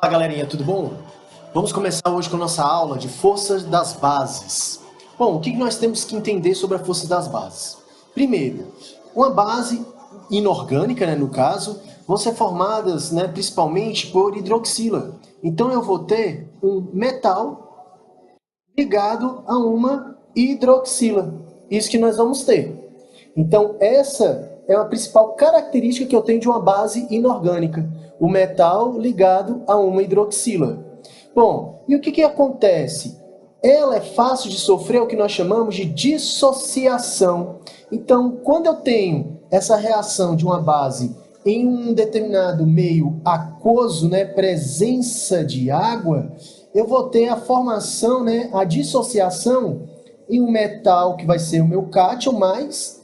Olá, galerinha, tudo bom? Vamos começar hoje com a nossa aula de forças das bases. Bom, o que nós temos que entender sobre a força das bases? Primeiro, uma base inorgânica, no caso, vão ser formadas principalmente por hidroxila. Então eu vou ter um metal ligado a uma hidroxila. Isso que nós vamos ter. Então essa é a principal característica que eu tenho de uma base inorgânica. O metal ligado a uma hidroxila. Bom, e o que acontece? Ela é fácil de sofrer o que nós chamamos de dissociação. Então, quando eu tenho essa reação de uma base em um determinado meio aquoso, presença de água, eu vou ter a formação, a dissociação em um metal que vai ser o meu cátion mais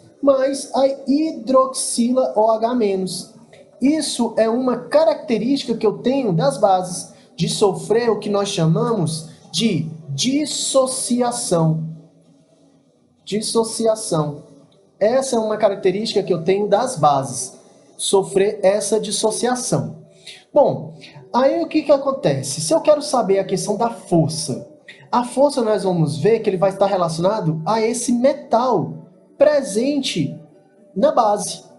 a hidroxila OH-. Isso é uma característica que eu tenho das bases, de sofrer o que nós chamamos de dissociação. Dissociação. Essa é uma característica que eu tenho das bases, sofrer essa dissociação. Bom, aí o que acontece? Se eu quero saber a questão da força, a força nós vamos ver que ele vai estar relacionado a esse metal presente na base.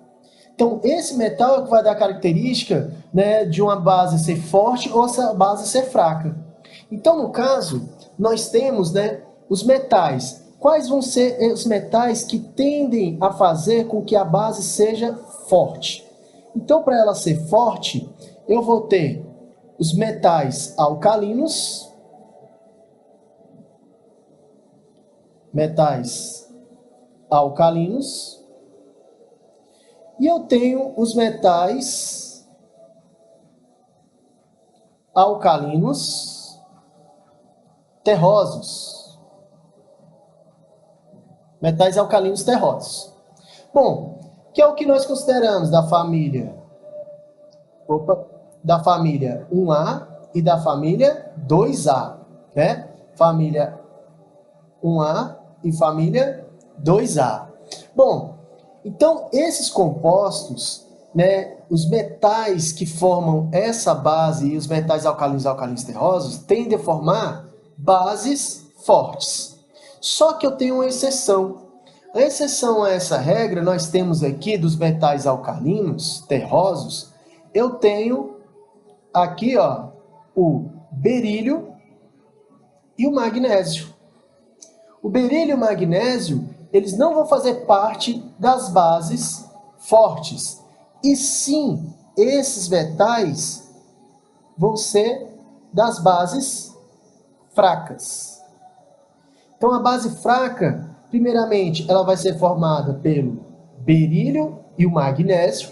Então, esse metal é que vai dar a característica de uma base ser forte ou essa base ser fraca. Então, no caso, nós temos os metais. Quais vão ser os metais que tendem a fazer com que a base seja forte? Então, para ela ser forte, eu vou ter os metais alcalinos, e eu tenho os metais alcalinos terrosos. Metais alcalinos terrosos. Bom, que é o que nós consideramos da família, da família 1A e da família 2A, Família 1A e família 2A. Bom, então esses compostos, os metais que formam essa base e os metais alcalinos terrosos tendem a formar bases fortes. Só que eu tenho uma exceção. A exceção a essa regra, nós temos aqui dos metais alcalinos terrosos, eu tenho aqui o berílio e o magnésio. O berílio e o magnésio, eles não vão fazer parte das bases fortes. E sim, esses metais vão ser das bases fracas. Então, a base fraca, primeiramente, ela vai ser formada pelo berílio e o magnésio.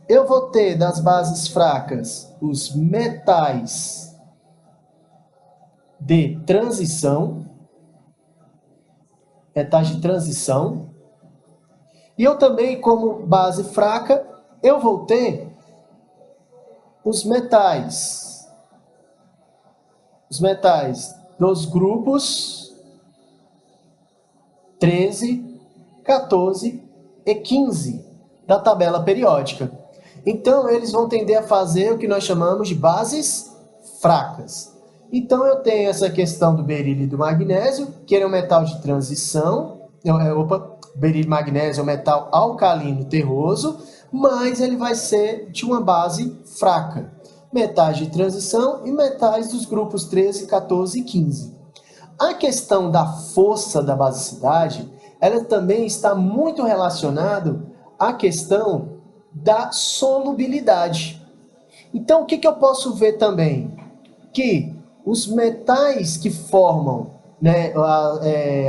Eu vou ter das bases fracas os metais de transição, e eu também, como base fraca, eu vou ter os metais dos grupos 13, 14 e 15 da tabela periódica. Então, eles vão tender a fazer o que nós chamamos de bases fracas. Então, eu tenho essa questão do berílio e do magnésio, que ele é um metal de transição. Berílio e magnésio é um metal alcalino terroso, mas ele vai ser de uma base fraca. Metais de transição e metais dos grupos 13, 14 e 15. A questão da força da basicidade, ela também está muito relacionada à questão da solubilidade. Então, o que eu posso ver também? Que os metais que formam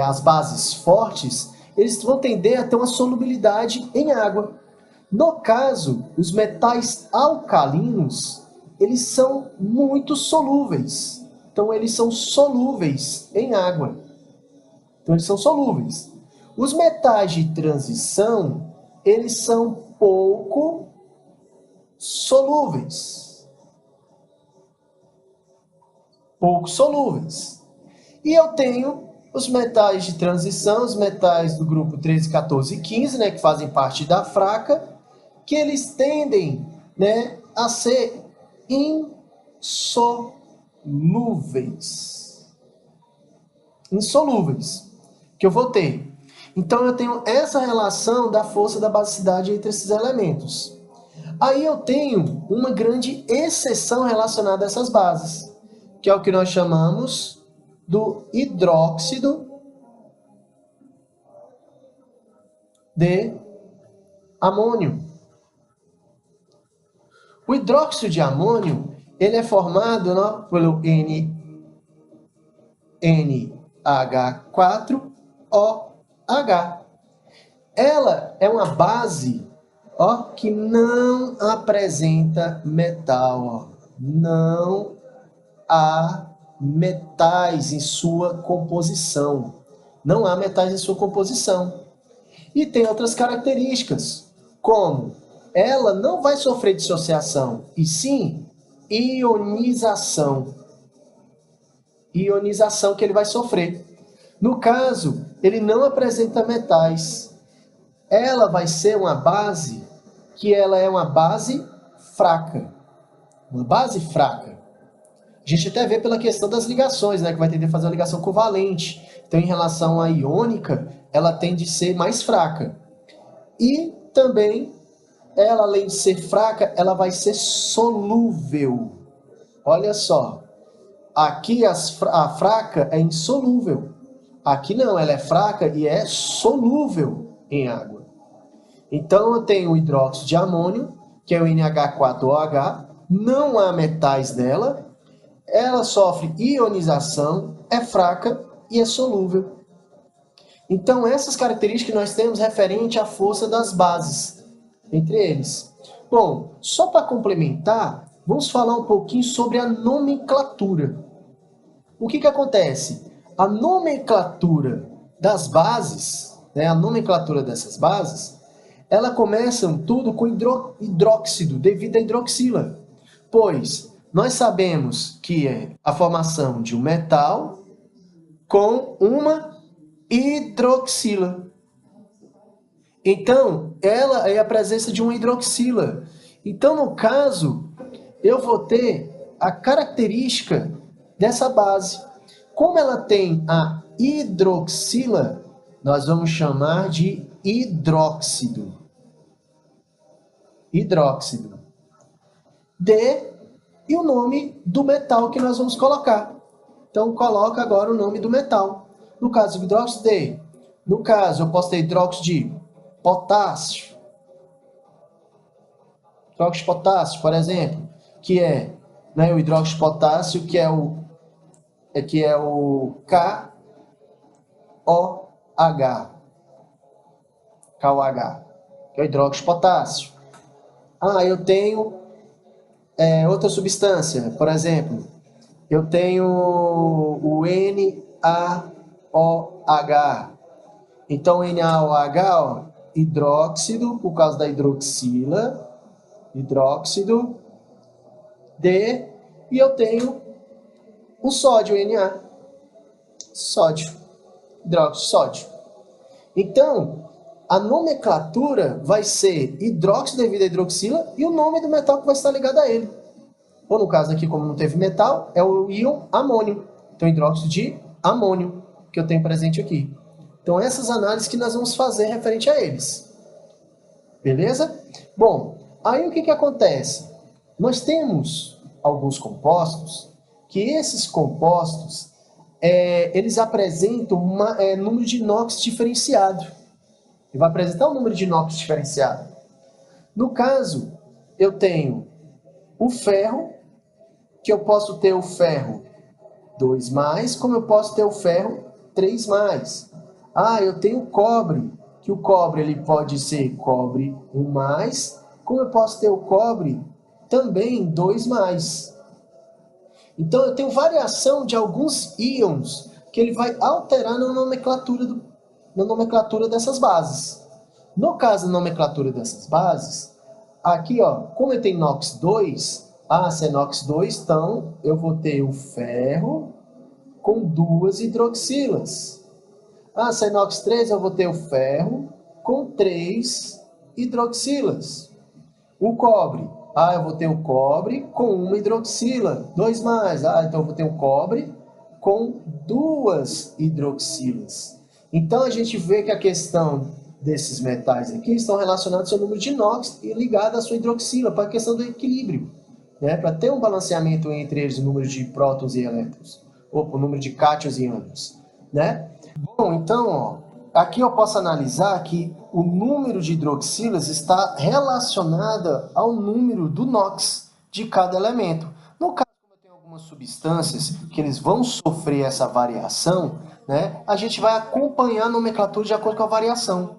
as bases fortes, eles vão tender a ter uma solubilidade em água. No caso, os metais alcalinos, eles são muito solúveis. Então, eles são solúveis em água. Os metais de transição, eles são pouco solúveis. E eu tenho os metais de transição, os metais do grupo 13, 14 e 15, que fazem parte da fraca, que eles tendem a ser insolúveis. Insolúveis, que eu vou ter. Então, eu tenho essa relação da força da basicidade entre esses elementos. Aí eu tenho uma grande exceção relacionada a essas bases, que é o que nós chamamos do hidróxido de amônio. O hidróxido de amônio, ele é formado pelo NH4OH. Ela é uma base que não apresenta metal. Não há metais em sua composição. Não há metais em sua composição. E tem outras características, como ela não vai sofrer dissociação, e sim ionização. Ionização que ele vai sofrer. No caso, ele não apresenta metais. Ela vai ser uma base que ela é uma base fraca. Uma base fraca. A gente até vê pela questão das ligações, né, que vai tender a fazer uma ligação covalente. Então, em relação à iônica, ela tende a ser mais fraca. E também, ela, além de ser fraca, ela vai ser solúvel. Olha só. Aqui a fraca é insolúvel. Aqui não, ela é fraca e é solúvel em água. Então, eu tenho o hidróxido de amônio, que é o NH4OH. Não há metais nela. Ela sofre ionização, é fraca e é solúvel. Então, essas características que nós temos referente à força das bases entre eles. Bom, só para complementar, vamos falar um pouquinho sobre a nomenclatura. O que acontece? A nomenclatura das bases, né, a nomenclatura dessas bases, ela começa tudo com hidróxido, devido à hidroxila. Pois nós sabemos que é a formação de um metal com uma hidroxila. Então, ela é a presença de uma hidroxila. Então, no caso, eu vou ter a característica dessa base. Como ela tem a hidroxila, nós vamos chamar de hidróxido. Hidróxido. E o nome do metal que nós vamos colocar. Então, coloca agora o nome do metal. No caso, hidróxido de. No caso, eu posso ter hidróxido de potássio. Hidróxido de potássio, por exemplo, que é, né, o hidróxido de potássio, que é o KOH. KOH, que é o hidróxido de potássio. Eu tenho outra substância, por exemplo, eu tenho o NaOH. Então, NaOH, hidróxido, por causa da hidroxila, hidróxido de, e eu tenho o sódio, Na, sódio, hidróxido de sódio. Então, a nomenclatura vai ser hidróxido devido à hidroxila e o nome do metal que vai estar ligado a ele. Ou no caso aqui, como não teve metal, é o íon amônio. Então, hidróxido de amônio, que eu tenho presente aqui. Então, essas análises que nós vamos fazer referente a eles. Beleza? Bom, aí o que acontece? Nós temos alguns compostos, que esses compostos, eles apresentam número de NOx diferenciado. Ele vai apresentar um número de NOx diferenciado. No caso, eu tenho o ferro, que eu posso ter o ferro 2+, como eu posso ter o ferro 3+. Eu tenho o cobre, que o cobre ele pode ser cobre 1+, como eu posso ter o cobre também 2+. Então, eu tenho variação de alguns íons que ele vai alterar na nomenclatura dessas bases. No caso da nomenclatura dessas bases, aqui, como eu tenho NOx 2, se é NOx 2, então eu vou ter o ferro com 2 hidroxilas. Se é NOx 3, eu vou ter o ferro com 3 hidroxilas. O cobre, Ah, eu vou ter o cobre com uma hidroxila, 2 mais. Ah, então eu vou ter o cobre com 2 hidroxilas. Então a gente vê que a questão desses metais aqui estão relacionados ao número de inox e ligado à sua hidroxila, para a questão do equilíbrio, né? Para ter um balanceamento entre eles, o número de prótons e elétrons, ou o número de cátions e ânions, né? Bom, então, ó, aqui eu posso analisar que o número de hidroxilas está relacionado ao número do NOx de cada elemento. No caso, como eu tenho algumas substâncias que eles vão sofrer essa variação, né, a gente vai acompanhar a nomenclatura de acordo com a variação.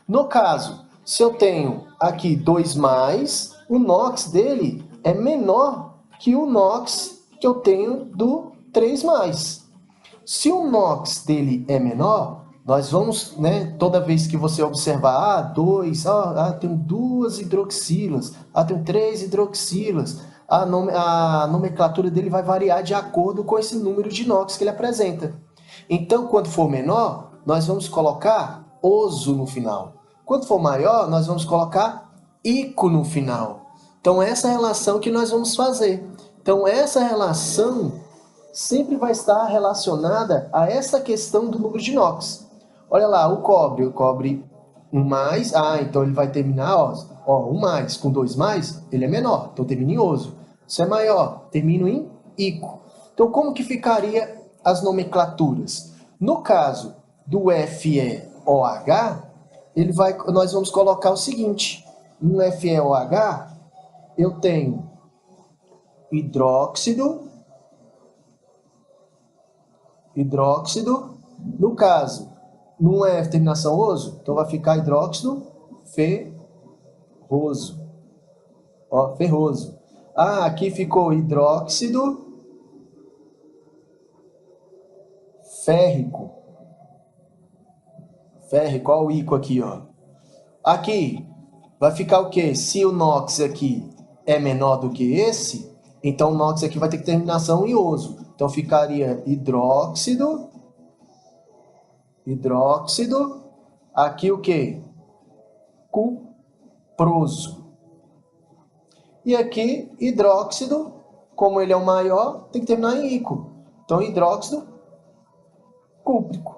No caso, se eu tenho aqui 2 mais, o NOx dele é menor que o NOx que eu tenho do 3 mais. Se o NOx dele é menor, nós vamos, né, toda vez que você observar, tenho 2 hidroxilas, tenho 3 hidroxilas, a nomenclatura dele vai variar de acordo com esse número de NOx que ele apresenta. Então, quando for menor, nós vamos colocar oso no final. Quando for maior, nós vamos colocar ico no final. Então, essa é a relação que nós vamos fazer. Então, essa relação sempre vai estar relacionada a essa questão do número de NOx. Olha lá, o cobre 1 mais, então ele vai terminar, 1 mais com 2 mais, ele é menor, então termina em oso. Se é maior, termina em ico. Então, como que ficaria as nomenclaturas? No caso do FeOH, nós vamos colocar o seguinte, no FeOH, eu tenho hidróxido, no caso, não é terminação oso, então vai ficar hidróxido ferroso. Ferroso. Aqui ficou hidróxido férrico. Férrico, olha o ico aqui, ó. Aqui vai ficar o quê? Se o NOx aqui é menor do que esse, então o NOx aqui vai ter terminação em oso. Então ficaria hidróxido, aqui o quê? Cuproso. E aqui, hidróxido, como ele é o maior, tem que terminar em ico. Então, hidróxido cúprico.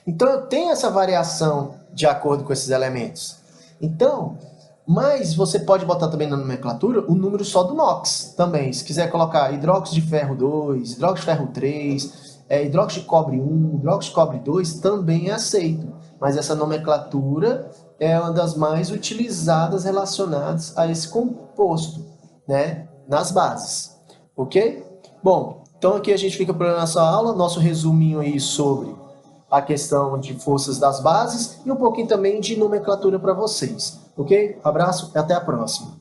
Então, eu tenho essa variação de acordo com esses elementos. Então, mas você pode botar também na nomenclatura o número só do NOx também. Se quiser colocar hidróxido de ferro 2, hidróxido de ferro 3, hidróxido de cobre 1, hidróxido de cobre 2, também é aceito. Mas essa nomenclatura é uma das mais utilizadas relacionadas a esse composto, né, nas bases. Ok? Bom, então aqui a gente fica por nossa aula, nosso resuminho aí sobre a questão de forças das bases e um pouquinho também de nomenclatura para vocês. Ok? Abraço e até a próxima.